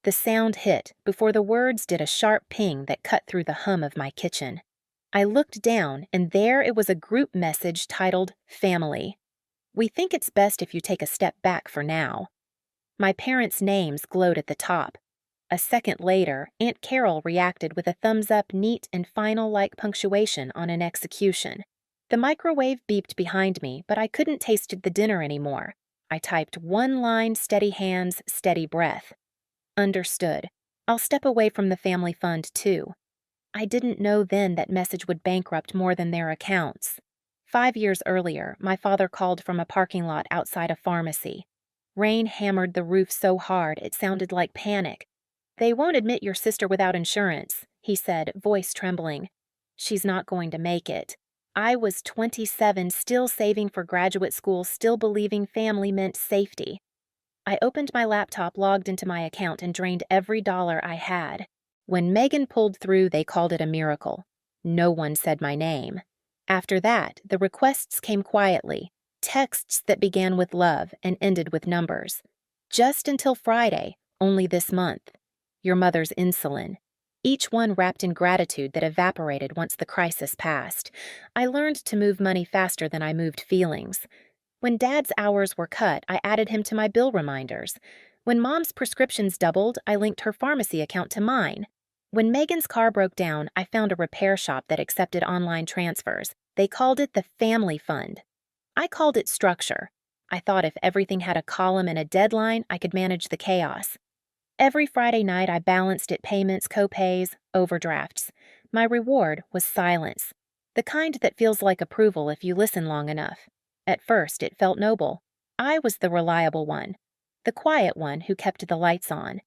The sound hit before the words did a sharp ping that cut through the hum of my kitchen. I looked down, and there it was, a group message titled Family. We think it's best if you take a step back for now. My parents' names glowed at the top. A second later, Aunt Carol reacted with a thumbs up, neat and final like punctuation on an execution. The microwave beeped behind me, but I couldn't taste the dinner anymore. I typed one line, steady hands, steady breath. Understood. I'll step away from the family fund too. I didn't know then that message would bankrupt more than their accounts. 5 years earlier, my father called from a parking lot outside a pharmacy. Rain hammered the roof so hard it sounded like panic. "They won't admit your sister without insurance," he said, voice trembling. "She's not going to make it." I was 27, still saving for graduate school, still believing family meant safety. I opened my laptop, logged into my account, and drained every dollar I had. When Megan pulled through, they called it a miracle. No one said my name. After that, the requests came quietly, texts that began with love and ended with numbers. Just until Friday, only this month. Your mother's insulin. Each one wrapped in gratitude that evaporated once the crisis passed. I learned to move money faster than I moved feelings. When Dad's hours were cut, I added him to my bill reminders. When Mom's prescriptions doubled, I linked her pharmacy account to mine. When Megan's car broke down, I found a repair shop that accepted online transfers. They called it the Family Fund. I called it structure. I thought if everything had a column and a deadline, I could manage the chaos. Every Friday night, I balanced it: payments, co-pays, overdrafts. My reward was silence, the kind that feels like approval if you listen long enough. At first, it felt noble. I was the reliable one, the quiet one who kept the lights on.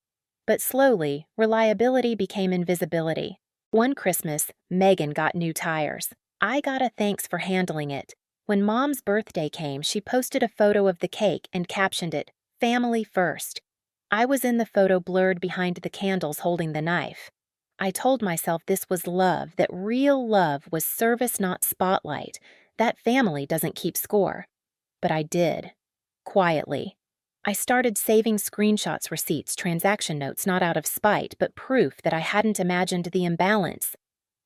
But slowly, reliability became invisibility. One Christmas, Megan got new tires. I got a thanks for handling it. When Mom's birthday came, she posted a photo of the cake and captioned it, "Family First." I was in the photo, blurred behind the candles, holding the knife. I told myself this was love, that real love was service, not spotlight, that family doesn't keep score. But I did. Quietly. I started saving screenshots, receipts, transaction notes, not out of spite, but proof that I hadn't imagined the imbalance.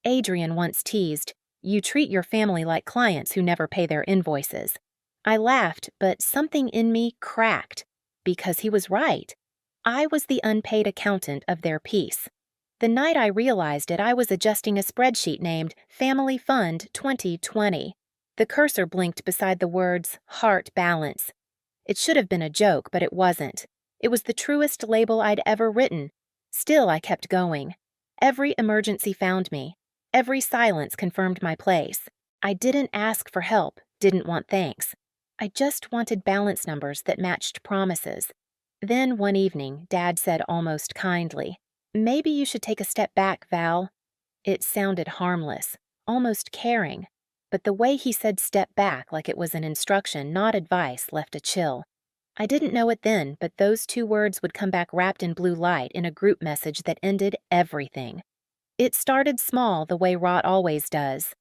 Adrian once teased, "You treat your family like clients who never pay their invoices." I laughed, but something in me cracked, because he was right. I was the unpaid accountant of their peace. The night I realized it, I was adjusting a spreadsheet named Family Fund 2020. The cursor blinked beside the words, "Heart Balance." It should have been a joke, but it wasn't. It was the truest label I'd ever written. Still, I kept going. Every emergency found me. Every silence confirmed my place. I didn't ask for help, didn't want thanks. I just wanted balance numbers that matched promises. Then one evening, Dad said almost kindly, "Maybe you should take a step back, Val." It sounded harmless, almost caring. But the way he said step back, like it was an instruction, not advice, left a chill. I didn't know it then, but those 2 words would come back wrapped in blue light in a group message that ended everything. It started small, the way rot always does.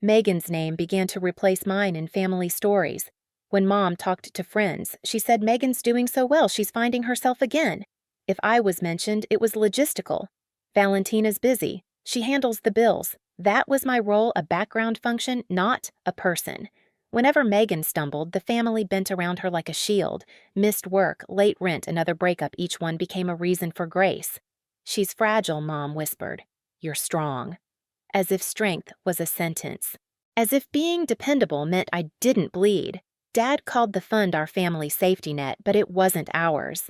Megan's name began to replace mine in family stories. When Mom talked to friends, she said, "Megan's doing so well, she's finding herself again." If I was mentioned, it was logistical. "Valentina's busy. She handles the bills." That was my role, a background function, not a person. Whenever Megan stumbled, the family bent around her like a shield. Missed work, late rent, another breakup, each one became a reason for grace. "She's fragile," Mom whispered. "You're strong." As if strength was a sentence. As if being dependable meant I didn't bleed. Dad called the fund our family safety net, but it wasn't ours.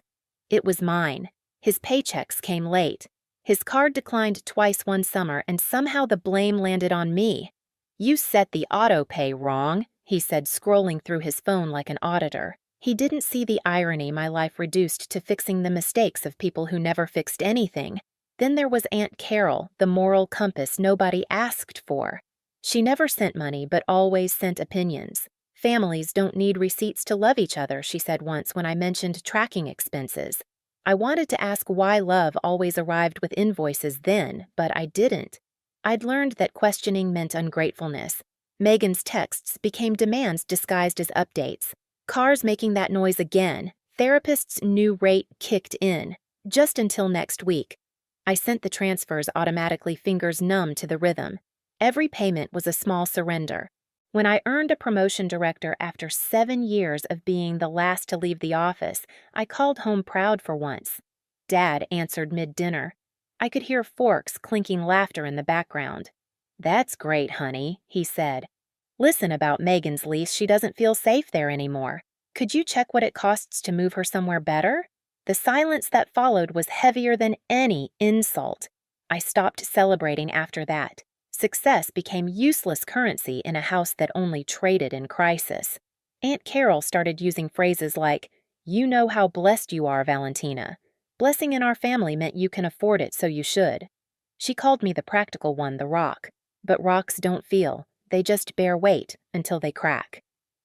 It was mine. His paychecks came late. His card declined twice one summer, and somehow the blame landed on me. "You set the auto pay wrong," he said, scrolling through his phone like an auditor. He didn't see the irony my life reduced to fixing the mistakes of people who never fixed anything. Then there was Aunt Carol, the moral compass nobody asked for. She never sent money, but always sent opinions. "Families don't need receipts to love each other," she said once when I mentioned tracking expenses. I wanted to ask why love always arrived with invoices then, but I didn't. I'd learned that questioning meant ungratefulness. Megan's texts became demands disguised as updates. Cars making that noise again. Therapist's new rate kicked in. Just until next week. I sent the transfers automatically, fingers numb to the rhythm. Every payment was a small surrender. When I earned a promotion director after 7 years of being the last to leave the office, I called home proud for once. Dad answered mid-dinner. I could hear forks clinking laughter in the background. "That's great, honey," he said. "Listen, about Megan's lease, she doesn't feel safe there anymore. Could you check what it costs to move her somewhere better?" The silence that followed was heavier than any insult. I stopped celebrating after that. Success became useless currency in a house that only traded in crisis. Aunt Carol started using phrases like, "You know how blessed you are, Valentina. Blessing in our family meant you can afford it, so you should." She called me the practical one, the rock. But rocks don't feel. They just bear weight until they crack.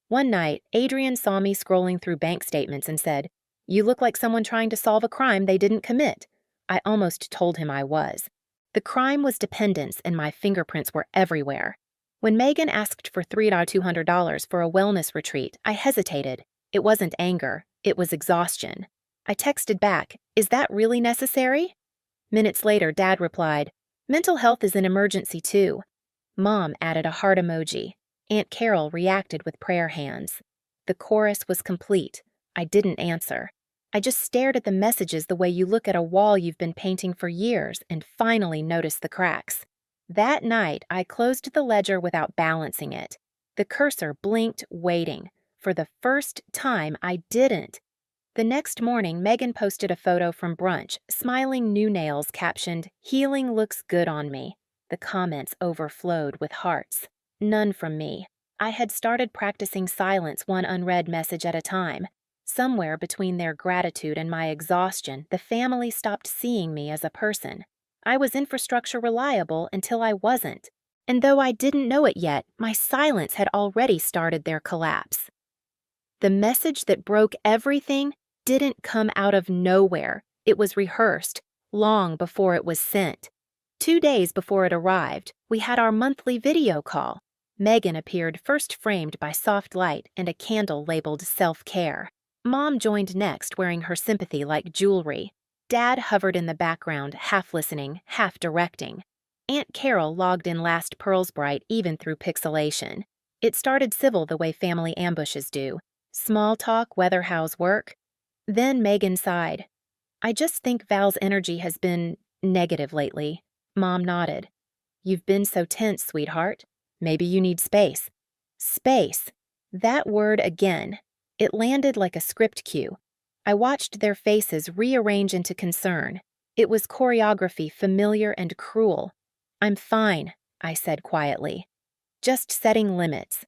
One night, Adrian saw me scrolling through bank statements and said, "You look like someone trying to solve a crime they didn't commit." I almost told him I was. The crime was dependence, and my fingerprints were everywhere. When Megan asked for $3,200 for a wellness retreat, I hesitated. It wasn't anger, it was exhaustion. I texted back, "Is that really necessary?" Minutes later, Dad replied, "Mental health is an emergency too." Mom added a heart emoji. Aunt Carol reacted with prayer hands. The chorus was complete. I didn't answer. I just stared at the messages the way you look at a wall you've been painting for years and finally noticed the cracks. That night, I closed the ledger without balancing it. The cursor blinked, waiting. For the first time, I didn't. The next morning, Megan posted a photo from brunch, smiling new nails captioned, "Healing looks good on me." The comments overflowed with hearts. None from me. I had started practicing silence, one unread message at a time. Somewhere between their gratitude and my exhaustion, the family stopped seeing me as a person. I was infrastructure reliable until I wasn't. And though I didn't know it yet, my silence had already started their collapse. The message that broke everything didn't come out of nowhere. It was rehearsed, long before it was sent. 2 days before it arrived, we had our monthly video call. Megan appeared first, framed by soft light and a candle labeled self-care. Mom joined next, wearing her sympathy like jewelry. Dad hovered in the background, half listening, half directing. Aunt Carol logged in last, pearls bright even through pixelation. It started civil, the way family ambushes do. Small talk, whether how's work. Then Megan sighed. "I just think Val's energy has been negative lately." Mom nodded. "You've been so tense, sweetheart. Maybe you need space." Space. That word again. It landed like a script cue. I watched their faces rearrange into concern. It was choreography, familiar and cruel. "I'm fine," I said quietly. "Just setting limits."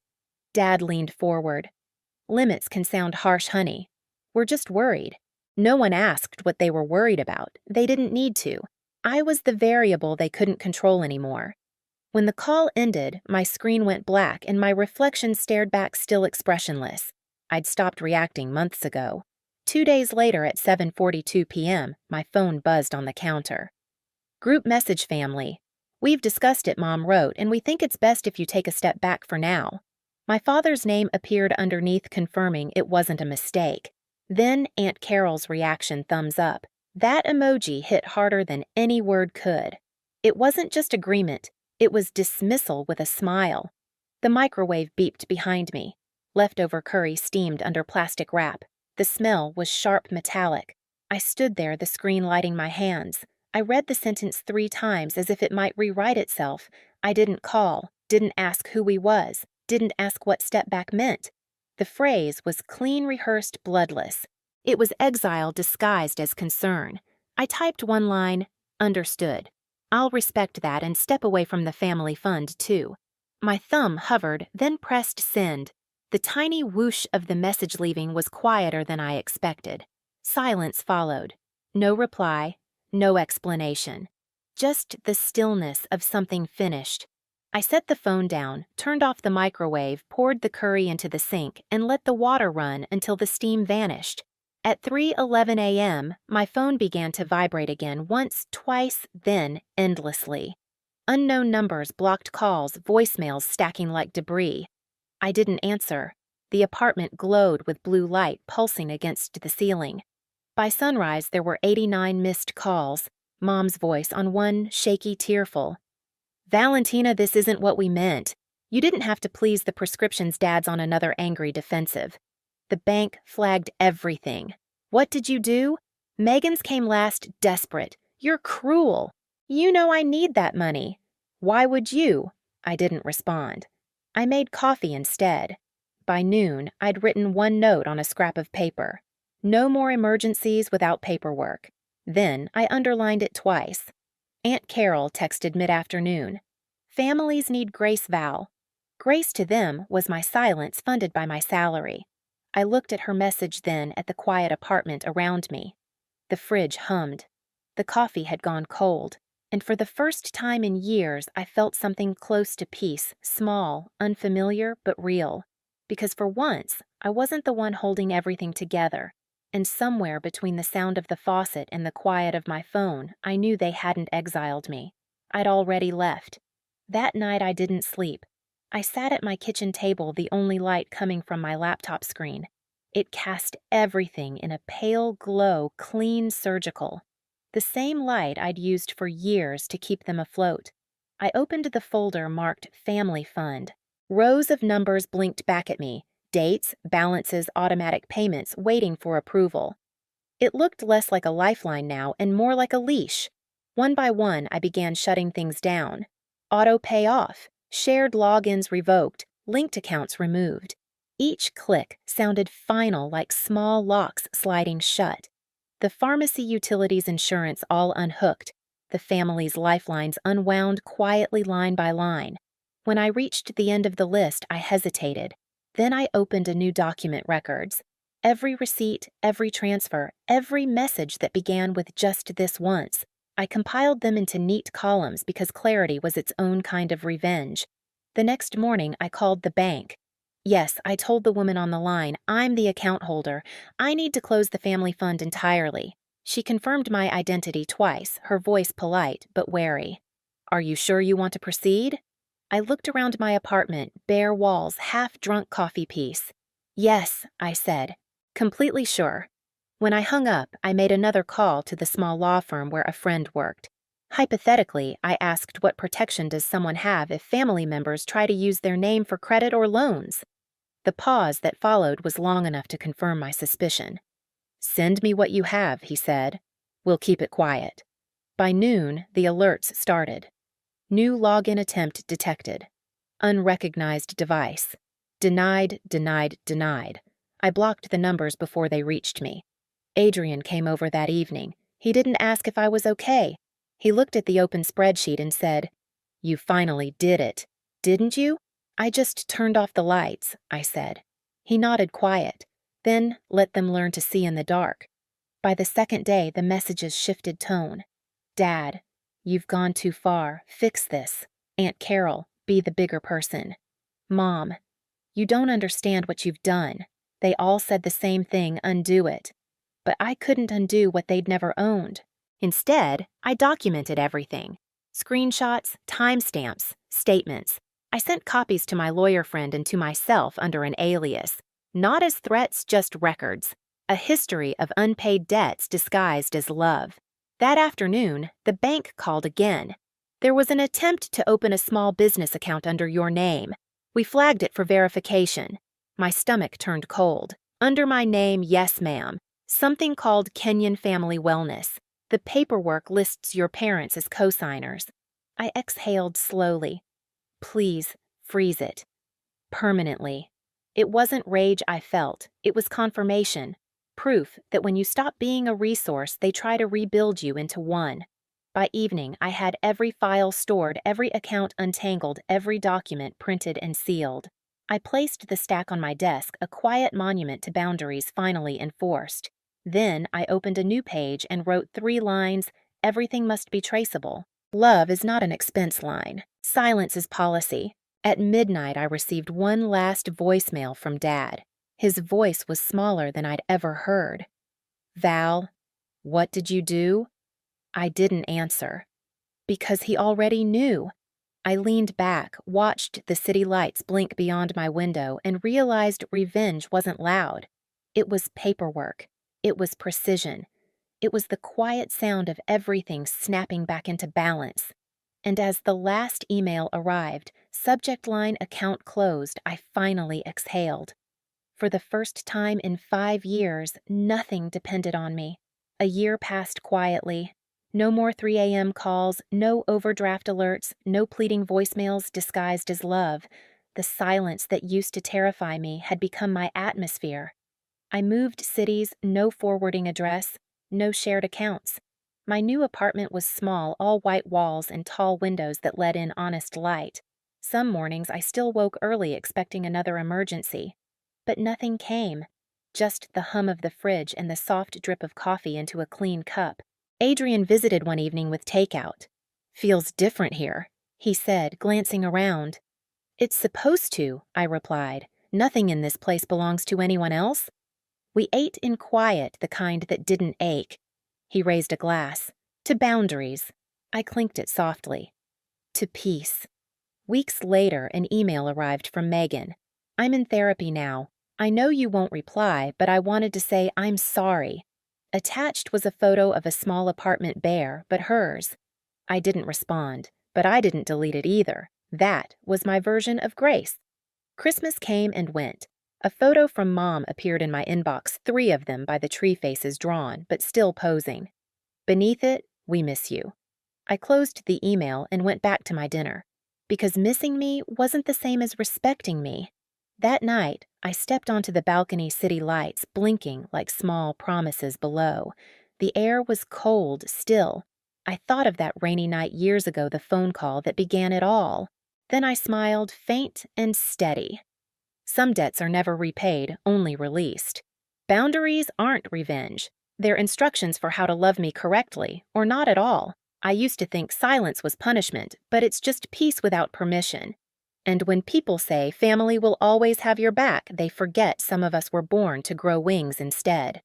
Dad leaned forward. "Limits can sound harsh, honey. We're just worried." No one asked what they were worried about. They didn't need to. I was the variable they couldn't control anymore. When the call ended, my screen went black and my reflection stared back, still expressionless. I'd stopped reacting months ago. 2 days later at 7:42 p.m., my phone buzzed on the counter. "Group message, family. We've discussed it," Mom wrote, "and we think it's best if you take a step back for now." My father's name appeared underneath, confirming it wasn't a mistake. Then Aunt Carol's reaction, thumbs up. That emoji hit harder than any word could. It wasn't just agreement. It was dismissal with a smile. The microwave beeped behind me. Leftover curry steamed under plastic wrap. The smell was sharp metallic. I stood there, the screen lighting my hands. I read the sentence 3 times as if it might rewrite itself. I didn't call, didn't ask who he was, didn't ask what step back meant. The phrase was clean, rehearsed, bloodless. It was exile disguised as concern. I typed one line, "Understood. I'll respect that and step away from the family fund, too." My thumb hovered, then pressed send. The tiny whoosh of the message leaving was quieter than I expected. Silence followed. No reply, no explanation. Just the stillness of something finished. I set the phone down, turned off the microwave, poured the curry into the sink, and let the water run until the steam vanished. At 3:11 a.m., my phone began to vibrate again, once, twice, then endlessly. Unknown numbers, blocked calls, voicemails stacking like debris. I didn't answer. The apartment glowed with blue light pulsing against the ceiling. By sunrise, there were 89 missed calls, Mom's voice on one shaky, tearful. Valentina, this isn't what we meant. You didn't have to please the prescriptions. Dad's on another angry defensive. The bank flagged everything. What did you do? Megan's came last, desperate. You're cruel. You know I need that money. Why would you? I didn't respond. I made coffee instead. By noon, I'd written one note on a scrap of paper. No more emergencies without paperwork. Then I underlined it twice. Aunt Carol texted mid-afternoon. Families need grace, Val. Grace to them was my silence funded by my salary. I looked at her message then at the quiet apartment around me. The fridge hummed. The coffee had gone cold, and for the first time in years I felt something close to peace, small, unfamiliar, but real. Because for once, I wasn't the one holding everything together. And somewhere between the sound of the faucet and the quiet of my phone, I knew they hadn't exiled me. I'd already left. That night I didn't sleep. I sat at my kitchen table, the only light coming from my laptop screen. It cast everything in a pale glow, clean, surgical. The same light I'd used for years to keep them afloat. I opened the folder marked Family Fund. Rows of numbers blinked back at me. Dates, balances, automatic payments, waiting for approval. It looked less like a lifeline now and more like a leash. One by one, I began shutting things down. Auto pay off, shared logins revoked, linked accounts removed. Each click sounded final, like small locks sliding shut. The pharmacy utilities insurance all unhooked, the family's lifelines unwound quietly line by line. When I reached the end of the list, I hesitated. Then I opened a new document records. Every receipt, every transfer, every message that began with just this once. I compiled them into neat columns because clarity was its own kind of revenge. The next morning, I called the bank. Yes, I told the woman on the line, I'm the account holder. I need to close the family fund entirely. She confirmed my identity twice, her voice polite but wary. Are you sure you want to proceed? I looked around my apartment, bare walls, half-drunk coffee piece. Yes, I said, completely sure. When I hung up, I made another call to the small law firm where a friend worked. Hypothetically, I asked what protection does someone have if family members try to use their name for credit or loans? The pause that followed was long enough to confirm my suspicion. Send me what you have, he said. We'll keep it quiet. By noon, the alerts started. New login attempt detected. Unrecognized device. Denied, denied, denied. I blocked the numbers before they reached me. Adrian came over that evening. He didn't ask if I was okay. He looked at the open spreadsheet and said, You finally did it, didn't you? I just turned off the lights, I said. He nodded quiet. Then let them learn to see in the dark. By the second day, the messages shifted tone. Dad, you've gone too far. Fix this. Aunt Carol, be the bigger person. Mom, you don't understand what you've done. They all said the same thing, undo it. But I couldn't undo what they'd never owned. Instead, I documented everything. Screenshots, timestamps, statements. I sent copies to my lawyer friend and to myself under an alias. Not as threats, just records. A history of unpaid debts disguised as love. That afternoon, the bank called again. There was an attempt to open a small business account under your name. We flagged it for verification. My stomach turned cold. Under my name, yes, ma'am. Something called Kenyon Family Wellness. The paperwork lists your parents as co-signers. I exhaled slowly. Please, freeze it. Permanently. It wasn't rage I felt. It was confirmation. Proof that when you stop being a resource, they try to rebuild you into one. By evening, I had every file stored, every account untangled, every document printed and sealed. I placed the stack on my desk, a quiet monument to boundaries finally enforced. Then I opened a new page and wrote 3 lines, everything must be traceable. Love is not an expense line. Silence is policy. At midnight, I received one last voicemail from Dad. His voice was smaller than I'd ever heard. Val, what did you do? I didn't answer. Because he already knew. I leaned back, watched the city lights blink beyond my window, and realized revenge wasn't loud. It was paperwork. It was precision. It was the quiet sound of everything snapping back into balance. And as the last email arrived, subject line account closed, I finally exhaled. For the first time in 5 years, nothing depended on me. A year passed quietly. No more 3 a.m. calls, no overdraft alerts, no pleading voicemails disguised as love. The silence that used to terrify me had become my atmosphere. I moved cities, no forwarding address, no shared accounts. My new apartment was small, all white walls and tall windows that let in honest light. Some mornings I still woke early expecting another emergency. But nothing came. Just the hum of the fridge and the soft drip of coffee into a clean cup. Adrian visited one evening with takeout. "Feels different here," he said, glancing around. "It's supposed to," I replied. "Nothing in this place belongs to anyone else." We ate in quiet, the kind that didn't ache. He raised a glass. "To boundaries." I clinked it softly. "To peace." Weeks later, an email arrived from Megan. "I'm in therapy now. I know you won't reply, but I wanted to say I'm sorry." Attached was a photo of a small apartment bare, but hers. I didn't respond, but I didn't delete it either. That was my version of grace. Christmas came and went. A photo from Mom appeared in my inbox, 3 of them by the tree faces drawn, but still posing. Beneath it, "We miss you." I closed the email and went back to my dinner, because missing me wasn't the same as respecting me. That night, I stepped onto the balcony city lights, blinking like small promises below. The air was cold still. I thought of that rainy night years ago, the phone call that began it all. Then I smiled, faint and steady. Some debts are never repaid, only released. Boundaries aren't revenge. They're instructions for how to love me correctly, or not at all. I used to think silence was punishment, but it's just peace without permission. And when people say family will always have your back, they forget some of us were born to grow wings instead.